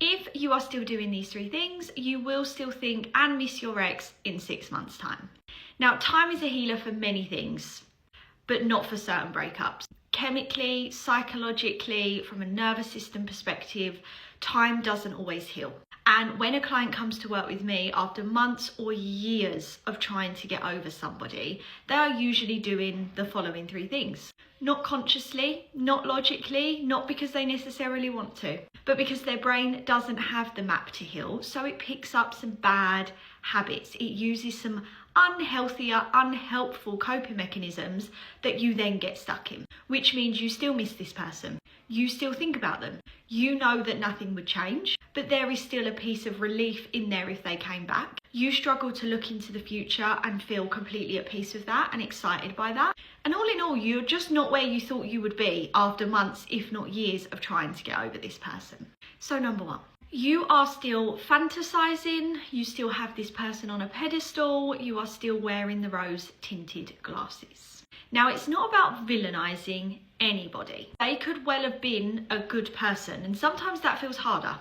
If you are still doing these 3 things, you will still think and miss your ex in 6 months' time. Now, time is a healer for many things, but not for certain breakups. Chemically, psychologically, from a nervous system perspective, time doesn't always heal. And when a client comes to work with me after months or years of trying to get over somebody, they are usually doing the following 3 things. Not consciously, not logically, not because they necessarily want to, but because their brain doesn't have the map to heal, so it picks up some bad habits. It uses some unhealthier, unhelpful coping mechanisms that you then get stuck in, which means you still miss this person. You still think about them. You know that nothing would change, but there is still a piece of relief in there if they came back. You struggle to look into the future and feel completely at peace with that and excited by that. And all in all, you're just not where you thought you would be after months, if not years, of trying to get over this person. So number 1, you are still fantasizing, you still have this person on a pedestal, you are still wearing the rose-tinted glasses. Now, it's not about villainizing anybody. They could well have been a good person, and sometimes that feels harder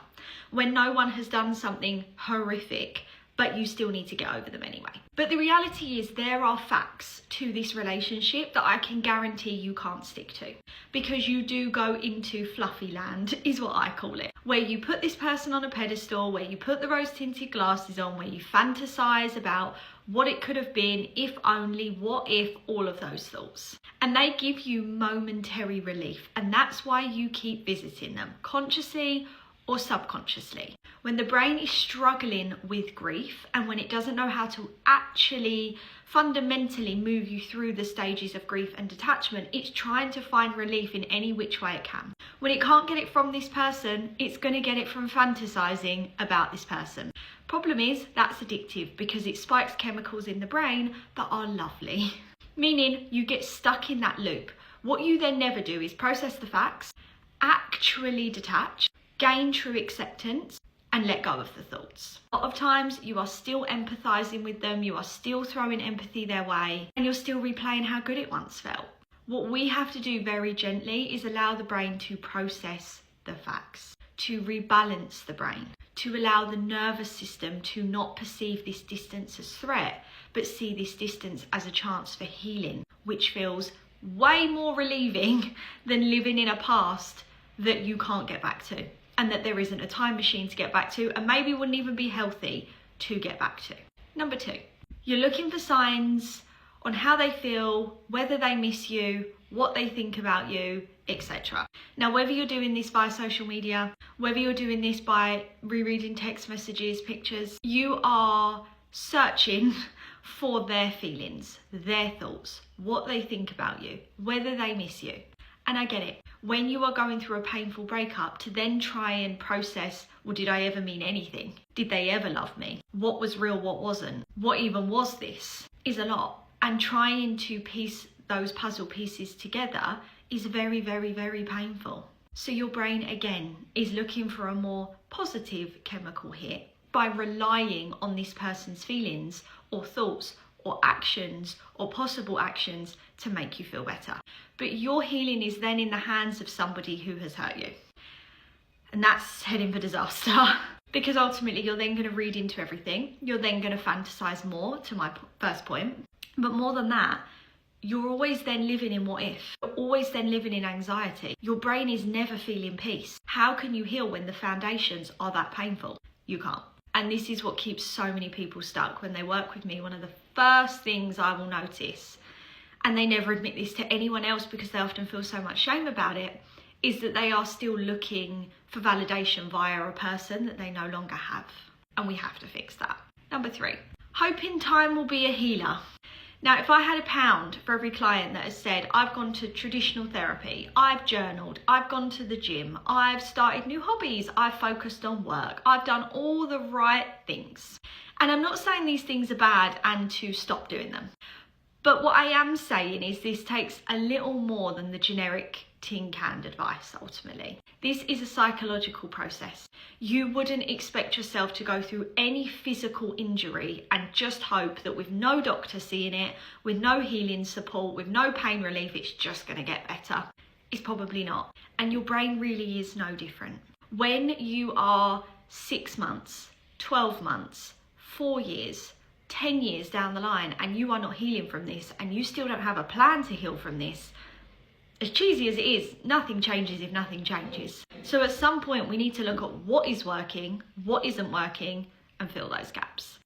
when no one has done something horrific, but you still need to get over them anyway. But the reality is there are facts to this relationship that I can guarantee you can't stick to, because you do go into fluffy land, is what I call it, where you put this person on a pedestal, where you put the rose-tinted glasses on, where you fantasize about what it could have been, if only, what if, all of those thoughts. And they give you momentary relief, and that's why you keep visiting them, consciously or subconsciously. When the brain is struggling with grief and when it doesn't know how to actually fundamentally move you through the stages of grief and detachment, it's trying to find relief in any which way it can. When it can't get it from this person, it's going to get it from fantasizing about this person. Problem is, that's addictive because it spikes chemicals in the brain that are lovely. Meaning you get stuck in that loop. What you then never do is process the facts, actually detach, gain true acceptance, and let go of the thoughts. A lot of times you are still empathizing with them, you are still throwing empathy their way, and you're still replaying how good it once felt. What we have to do very gently is allow the brain to process the facts, to rebalance the brain, to allow the nervous system to not perceive this distance as threat, but see this distance as a chance for healing, which feels way more relieving than living in a past that you can't get back to, and that there isn't a time machine to get back to, and maybe wouldn't even be healthy to get back to. Number 2, you're looking for signs on how they feel, whether they miss you, what they think about you, etc. Now, whether you're doing this by social media, whether you're doing this by rereading text messages, pictures, you are searching for their feelings, their thoughts, what they think about you, whether they miss you. And I get it. When you are going through a painful breakup, to then try and process, well, did I ever mean anything? Did they ever love me? What was real, what wasn't? What even was this? Is a lot. And trying to piece those puzzle pieces together is very, very, very painful. So your brain, again, is looking for a more positive chemical hit by relying on this person's feelings or thoughts or actions or possible actions to make you feel better. But your healing is then in the hands of somebody who has hurt you. And that's heading for disaster. Because ultimately you're then going to read into everything. You're then going to fantasize more, to my first point. But more than that, you're always then living in what if. You're always then living in anxiety. Your brain is never feeling peace. How can you heal when the foundations are that painful? You can't. And this is what keeps so many people stuck when they work with me. One of the first things I will notice, and they never admit this to anyone else because they often feel so much shame about it, is that they are still looking for validation via a person that they no longer have. And we have to fix that. Number 3, hoping time will be a healer. Now, if I had £1 for every client that has said, I've gone to traditional therapy, I've journaled, I've gone to the gym, I've started new hobbies, I've focused on work, I've done all the right things. And I'm not saying these things are bad and to stop doing them. But what I am saying is this takes a little more than the generic tin canned advice, ultimately. This is a psychological process. You wouldn't expect yourself to go through any physical injury and just hope that with no doctor seeing it, with no healing support, with no pain relief, it's just going to get better. It's probably not. And your brain really is no different. When you are 6 months, 12 months, 4 years, 10 years down the line and you are not healing from this and you still don't have a plan to heal from this, as cheesy as it is, nothing changes if nothing changes. So at some point we need to look at what is working, what isn't working, and fill those gaps.